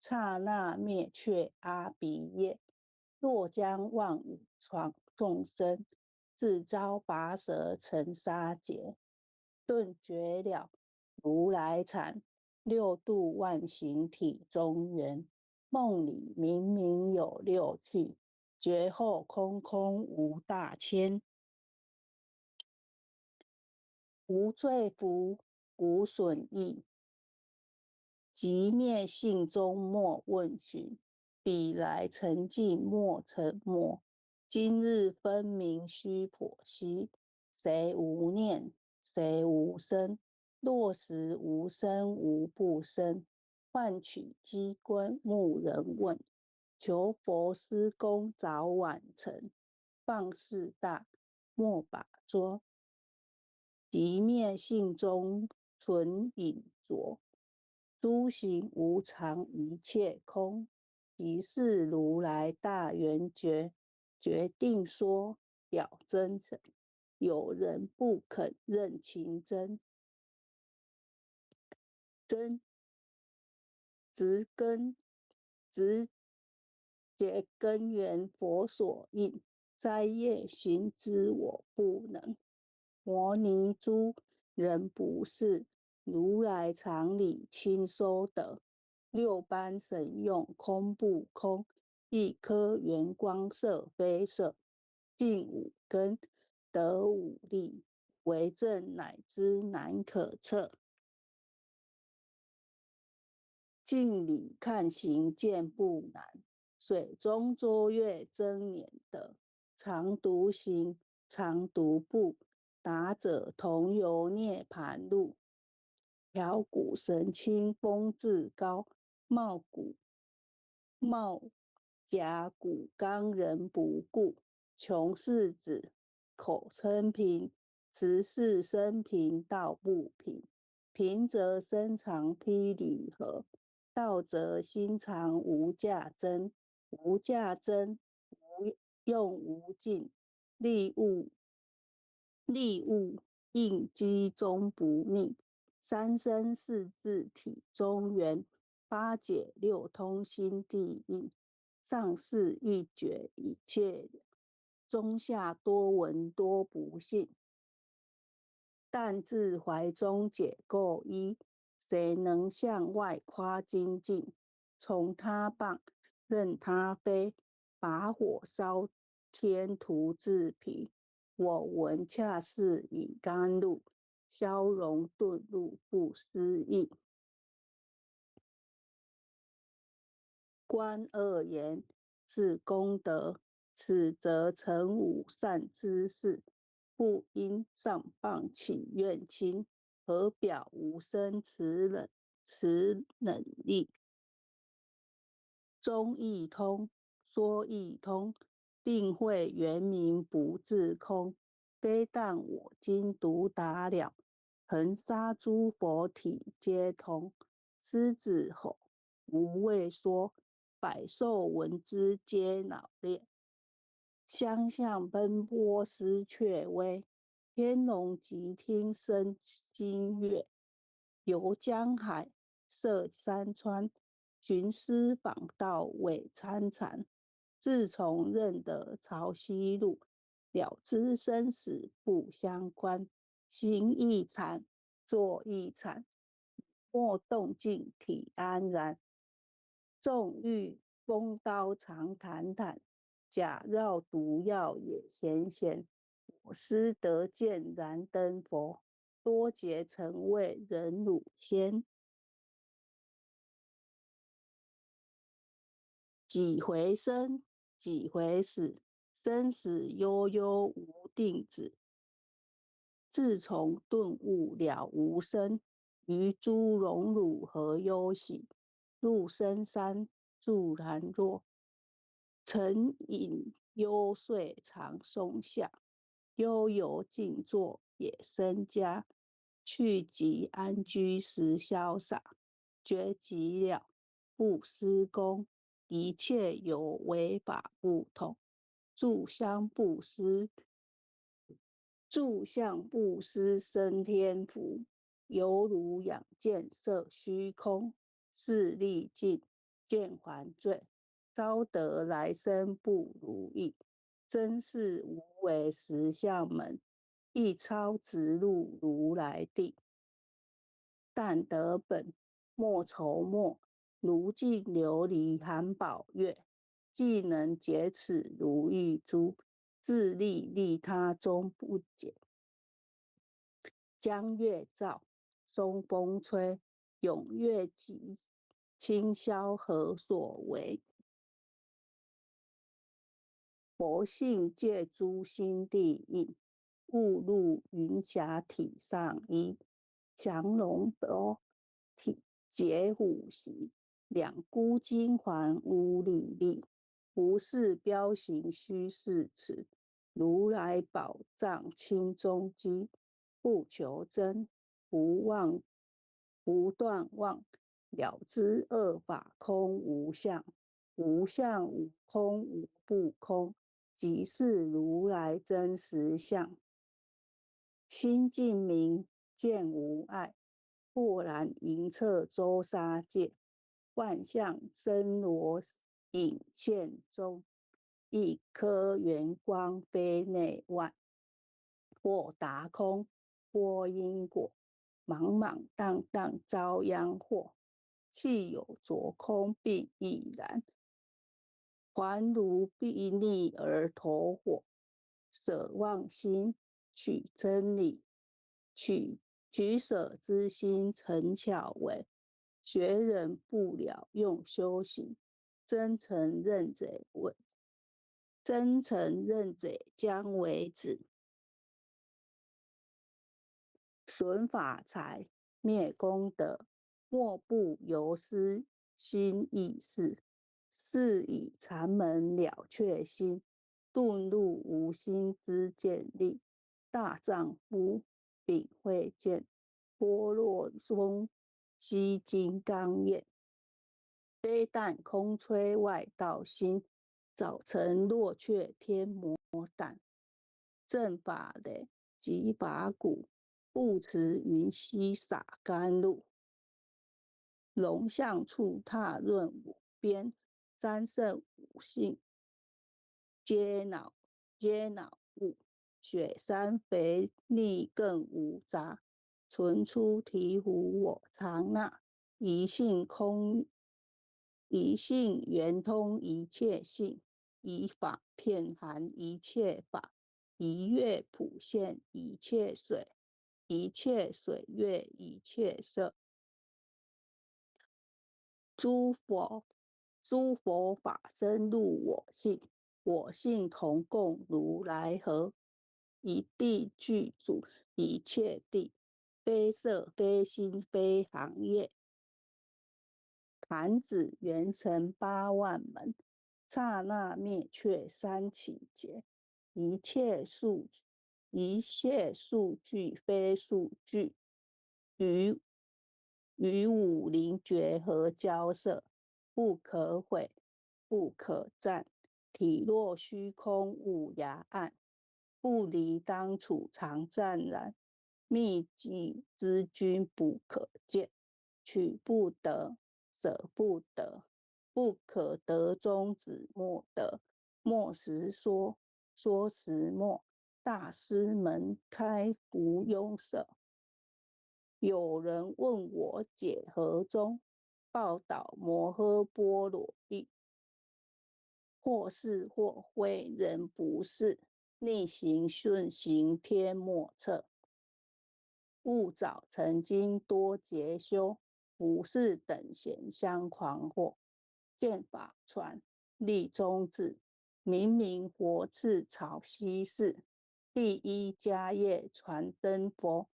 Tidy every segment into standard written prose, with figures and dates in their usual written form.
刹那灭却阿鼻业。若将万物创众生，自招拔舌成沙劫。顿觉了如来禅，六度万行体中圆。梦里明明有六趣，觉后空空无大千。无罪福，无损益，即灭性中莫问询。彼来沉静莫沉默，今日分明须剖析。谁无念，谁无生？落实无生无不生。换取机关牧人问，求佛施功早晚成。放肆大，莫把捉。即灭性中存隐着，诸行无常一切空。即是如来大圆觉，决定说表真诚。有人不肯认情真，真直根直结根源佛所应。摘叶寻知我不能。摩尼珠人不是，如来常理亲收得。六般神用空不空，一颗圆光色非色。尽五根得五力，为证乃知难可测。镜里看行见不难，水中捉月真免得。常独行，常独步，达者同游涅盘路。调骨神清风自高，貌甲骨刚人不顾。穷世子，口称平，实是生平道不平。平则身长披履合，道则心常无价珍。无价珍，无用无尽，利物应机终不逆。三生四智体中圆，八解六通心地应。上士一觉一切了，中下多闻多不信。但自怀中解构一，谁能向外夸精进？从他棒，任他飞，把火烧天徒自疲。我闻恰似饮甘露，消融顿入不思议。观二言是功德，此则成无善之事。不因上谤起怨亲，何表无生慈冷力。中亦通，说亦通，定会圆明不自空。非但我今独达了，恒沙诸佛体皆通。狮子吼，无畏说，百兽闻之皆恼裂。相向奔波失却微，天龙即听生心悦。游江海，涉山川，寻师访道伪参禅。自从认得潮汐路，了知生死不相关。行亦禅，坐亦禅，莫动静体安然。纵欲风刀常坦坦，假绕毒药也闲闲。我师得见燃灯佛，多劫曾为忍辱仙。几回生，几回死，生死悠悠无定止。自从顿悟了无生，于诸荣辱何忧喜？入深山住兰若，沉饮幽睡长松下。悠游静坐也生家，去即安居时潇洒。觉极了，不施功，一切有为法不同。住相布施生天福，犹如仰见色虚空。视力尽，见还罪，招得来生不如意。真是无为实相门，一超直入如来地。但得本，莫愁莫。如镜琉璃含宝月，既能解此如玉珠，自利利他终不减。江月照，松风吹，咏月急，清宵何所为？佛性借诸心地应，误入云霞体上衣。降龙夺体解虎袭，两孤金环乌历历。不是彪形虚是词，如来宝藏清中基。不求真，不断妄，了知二法空无相，无相无空无不空，即是如来真实相。心净明，见无碍，豁然迎彻周沙界。万象森罗影现中，一颗圆光非内外。或达空，或因果，茫茫荡荡遭殃祸。气有着空必亦然，还如必逆而投火。舍妄心，取真理，取舍之心诚巧为。学人不了用修行，真诚认贼将为止。损法财，灭功德，莫不由私心意事。是以禅门了却心，遁入无心之见力。大丈夫秉慧见，般若中悉金刚眼。非但空吹外道心，早成落却天魔胆。正法雷即法鼓，不持云溪洒甘露。龙象处踏润五边，三圣五性皆恼物。雪山肥腻更无杂，存出醍醐我常纳。一性圆通一切性，以法遍含一切法。一月普现一切水，一切水月一切色。诸佛法深入我性，我性同共如来合。一地具足一切地，非色非心非行业。弹指圆成八万门，刹那灭却三起劫。一切数据非数据，与五灵觉合交涉，不可毁，不可占。体若虚空无涯岸，不离当处常湛然。秘籍之君不可见，取不得，舍不得，不可得中止莫得。莫实说，说实莫。大师门开不拥舍。有人问我解何中，报导摩诃般若义。或是或非人不是，逆行顺行天莫测。勿找曾经多劫修，不是等闲相狂惑。见法传，立宗旨，明明佛赐草溪士。第一家业传灯佛，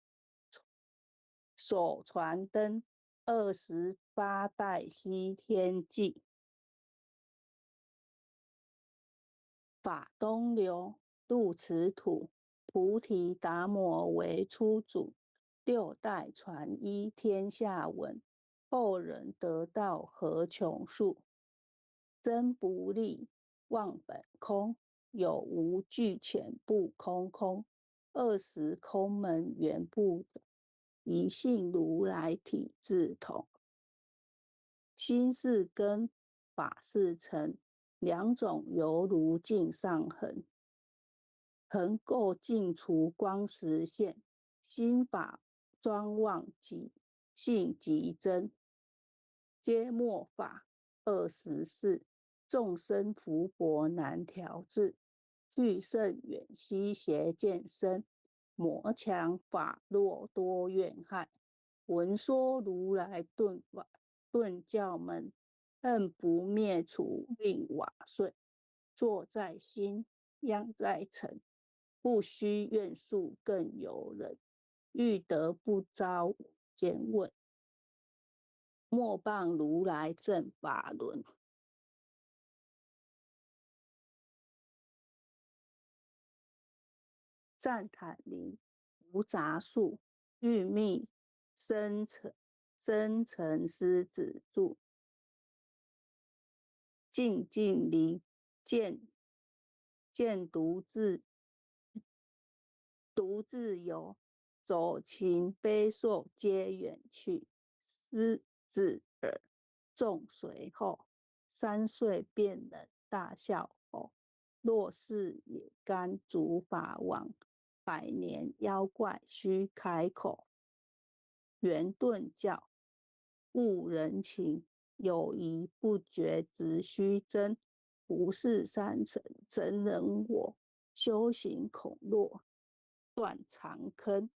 所传灯28代西天记。法东流，入此土，菩提达摩为初祖。6代传依天下闻，后人得道何穷数。真不立，忘本空，有无俱浅不空空。20空门原不等，一性如来体自同。心是根，法事成，两种犹如镜上痕，横构尽除光实现，心法专望即性即真。皆末法24，众生福薄难调治，去甚远兮邪见深，魔强法弱多怨害。闻说如来顿教门，恨不灭除令瓦碎。坐在心，殃在尘，不须怨诉更有人，欲得不遭奸问。莫谤如来正法轮。赞坦林无杂树，玉密生成狮子柱，静静离见独自游，走禽悲兽皆远去，狮子耳众随后，3岁便能大笑吼。若是也甘主法王，100年妖怪须开口。圆顿教悟人情，有疑不决直须争。不是三成真人我，修行恐落断肠坑。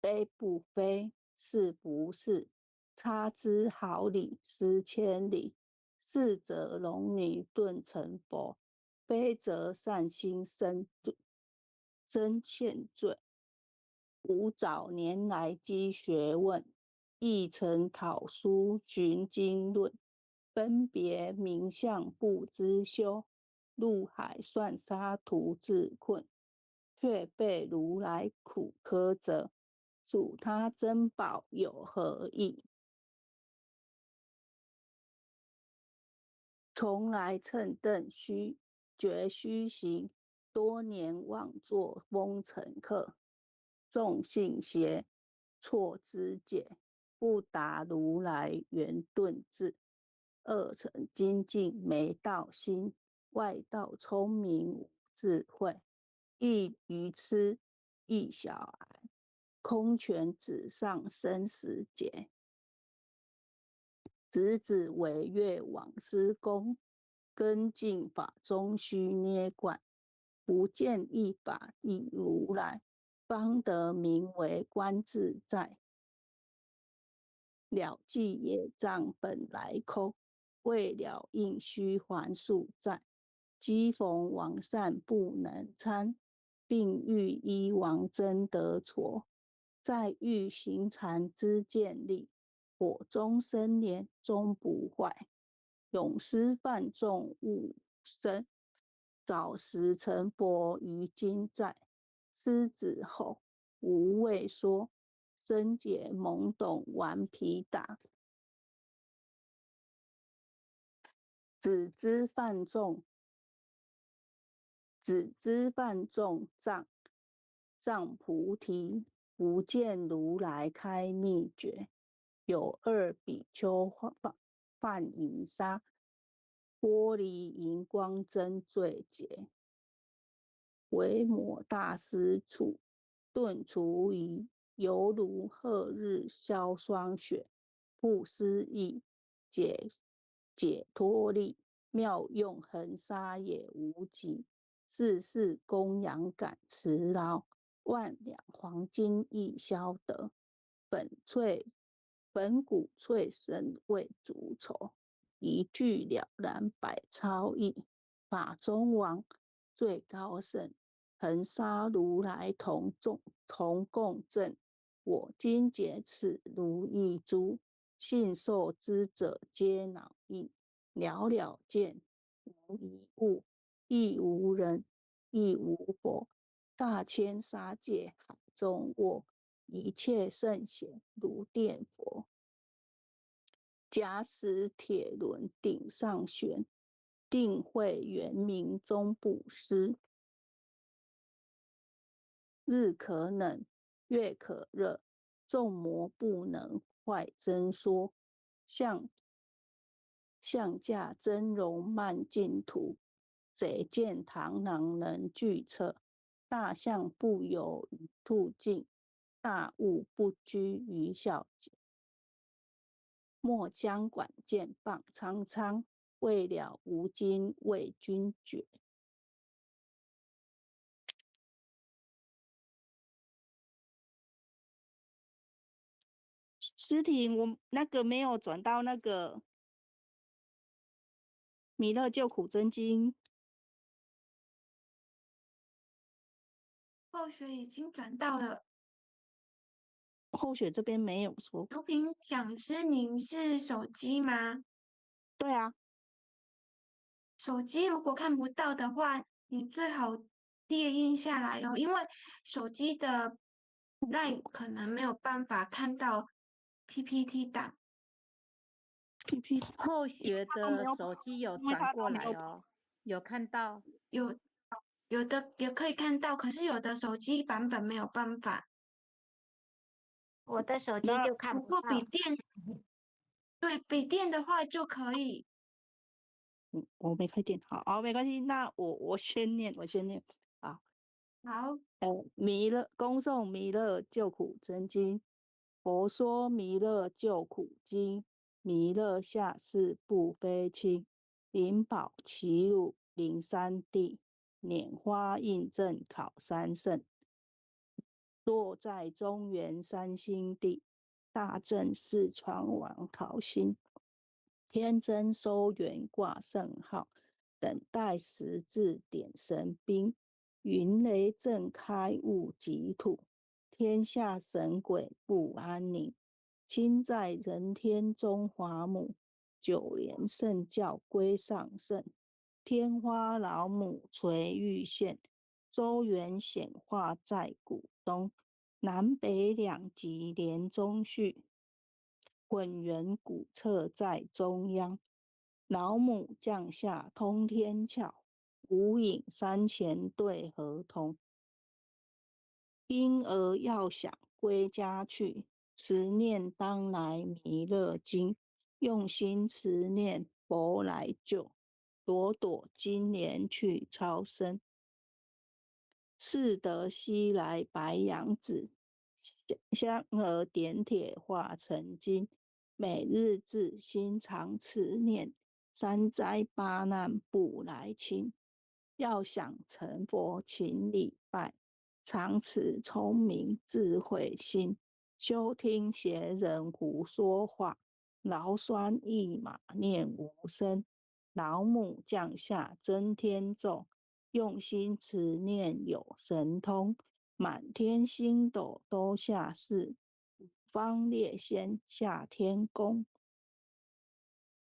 非不非，是不是？差之毫厘，失千里。是则龙女顿成佛，非则善心真欠罪。吾早年来积学问，亦曾讨书寻经论，分别名相不知修，入海算沙徒自困，却被如来苦苛责，属他珍宝有何益？从来乘凳觉虚行，多年妄作风尘客。众信邪，错知解，不达如来圆顿智。二乘精进没道心，外道聪明无智慧。亦愚痴，亦小孩，空拳纸上生死劫。直指违越往施功，根进法中须捏贯。不见一法亦如来，方得名为观自在。了即业障本来空，未了应须还数债。机逢王善不能参，并欲依王真得挫。再欲行禅之见力，火中生莲终不坏。永失犯众勿生，早时成佛于今在。狮子吼，无畏说，深解懵懂顽皮打。只知犯众障菩提，不见如来开秘诀。有2比丘犯淫杀，玻璃荧光真罪劫。维摩大师顿除疑，犹如赫日消霜雪。不思议，解脱力，妙用恒沙也无极。世供养感持劳，万两黄金亦消得。本骨翠神为主筹，一句了然百超义。法中王最高圣，恒沙如来同共振。我今解此如意珠，信受之者皆恼意。了了见，无一物，亦无人，亦无佛。大千沙界海中卧，一切圣贤如电佛。假使铁轮顶上悬，定慧圆明终不失。日可冷，月可热，众魔不能坏真说。象驾真容慢进途，贼见螳螂能拒策。大象不游于兔径，大物不居于小径。莫将管见谤苍苍，未了无今为君绝。诗婷，我那个没有转到那个弥勒救苦真经，后学已经转到了。后学这边没有说。卢平讲师，您是手机吗？对啊，手机如果看不到的话，你最好列印下来哦，因为手机的 LINE 可能没有办法看到 PPT 档，PP 后学的他都没有，手机有因为转过他都没有。来哦，有看到。有有的也可以看到，可是有的手机版本没有办法。我的手机那就看不过笔不到。电，对，笔电的话就可以。我没开电，好，没关系。那我先念，好。好，弥勒恭送弥勒救苦真经。佛说弥勒救苦经，弥勒下世不非轻。灵宝齐鲁灵山地，拈花印证考三圣。落在中原三星地，大正四川王考辛。天真收元挂圣号，等待时至点神兵。云雷震开物极土，天下神鬼不安宁。亲在人天中华母，九莲圣教归上圣。天花老母垂玉线，周原显化在古东。南北两极连中续，混元古册在中央。老母降下通天窍，无影山前对合同。婴儿要想归家去，持念当来弥勒经。用心持念佛来救，朵朵金莲去超生。适得西来白羊子，香儿点铁化成金。每日自心常持念，三灾八难不来侵。要想成佛勤礼拜，常持聪明智慧心。休听邪人胡说话，劳酸一马念无声。老母降下真天咒，用心持念有神通。满天星斗都下世，五方列仙下天宫。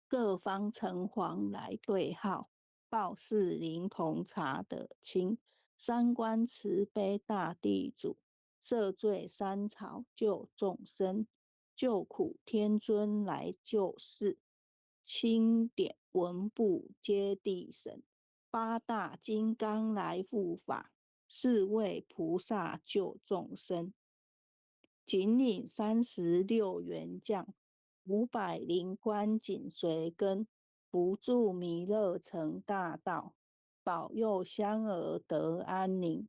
各方城隍来对号，报事灵童查得清。三官慈悲大地主，赦罪三朝救众生。救苦天尊来救世，钦点文部接地神。八大金刚来护法，四位菩萨救众生。紧领36员将，500灵官紧随跟。不住弥勒成大道，保佑香儿得安宁。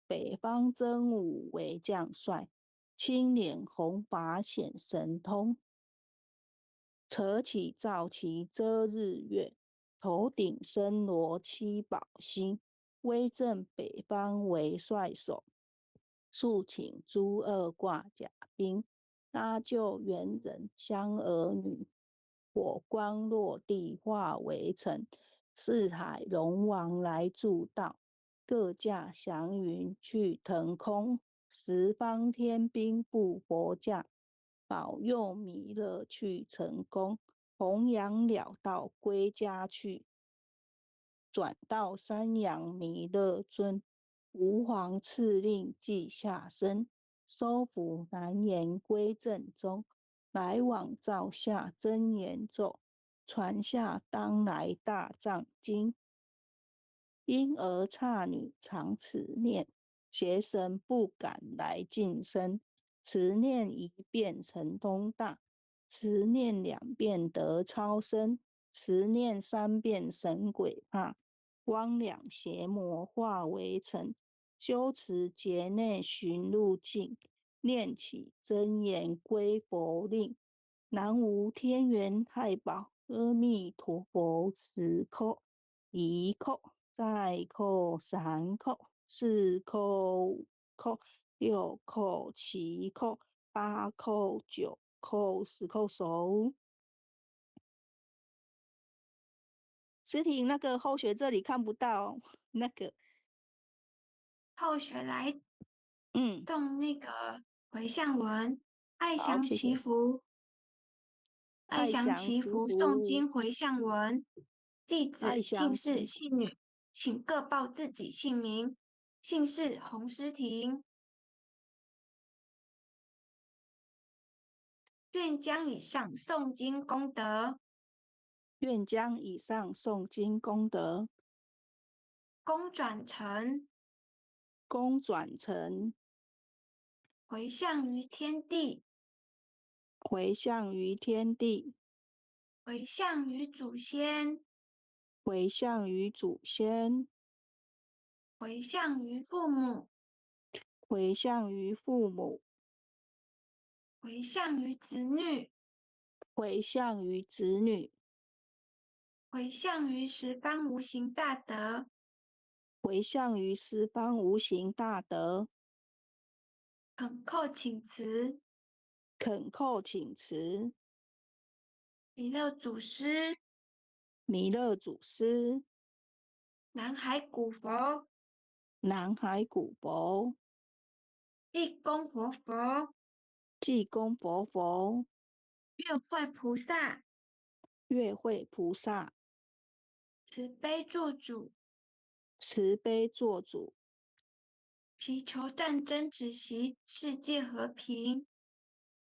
北方真武为将帅，青脸红发显神通。扯起皂旗遮日月，头顶森罗七宝星。威震北方为帅首，肃请诸恶挂甲兵。搭救猿人香儿女，火光落地化为尘。四海龙王来助道，各驾祥云去腾空。十方天兵布佛驾，保佑弥勒去成功。弘扬了道归家去，转到山阳弥勒尊。吾皇敕令记下身，收服难言归正中。来往照下真言咒，传下当来大藏经。婴儿刹女常持念，邪神不敢来近身。持念一遍神通大，持念2遍得超生。十念三遍神鬼怕，汪两邪魔化为尘。修持劫内寻路径，念起真言归佛令。南无天元太保阿弥陀佛，十叩一叩再叩三叩四叩五叩六叩七叩八叩九叩十叩手。诗婷，那个后学这里看不到那个，后学来嗯，诵那个回向文，爱好，祥谢谢。祈福，爱爱祥祥祈祈福诵福，经回向文，弟爱子姓祥祈氏姓女，请各报自己姓名。姓氏洪诗婷，愿将以上诵经功德愿将以上诵经功德公转成，公转成，回向于天地，回向于天地，回向于祖先，回向于祖先，回向于父母，回向于父母，回向于子女，回向于子女，回向于十方无形大德，回向于十方无形大德。恳叩请辞，恳叩请辞，弥勒祖师，弥勒祖师，南海古佛，南海古佛，济公活佛，济公活佛，月慧菩萨，月慧菩萨，慈悲做主，慈悲做主，祈求战争止息，世界和平，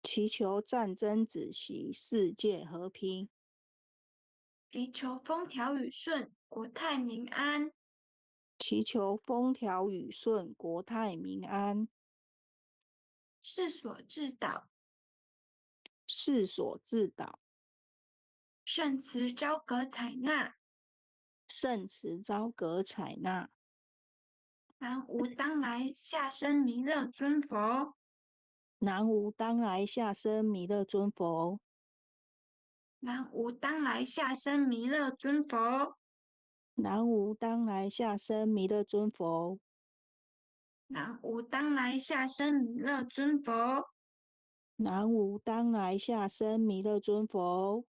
祈求战争止息，世界和平，祈求风调雨顺，国泰民安，祈求风调雨顺，国泰民安，世所致导，世所致导，圣慈昭格采纳，圣慈昭格采纳。南无当来下生弥勒尊佛，南无当来下生弥勒尊佛，南无当来下生弥勒尊佛，南无当来下生弥勒尊佛，南无当来下生弥勒尊佛，南无当来下生弥勒尊佛。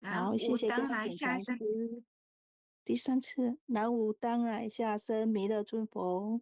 好，南无谢谢当瓜田禅来下生。师。第三次，南无当来下生弥勒尊佛。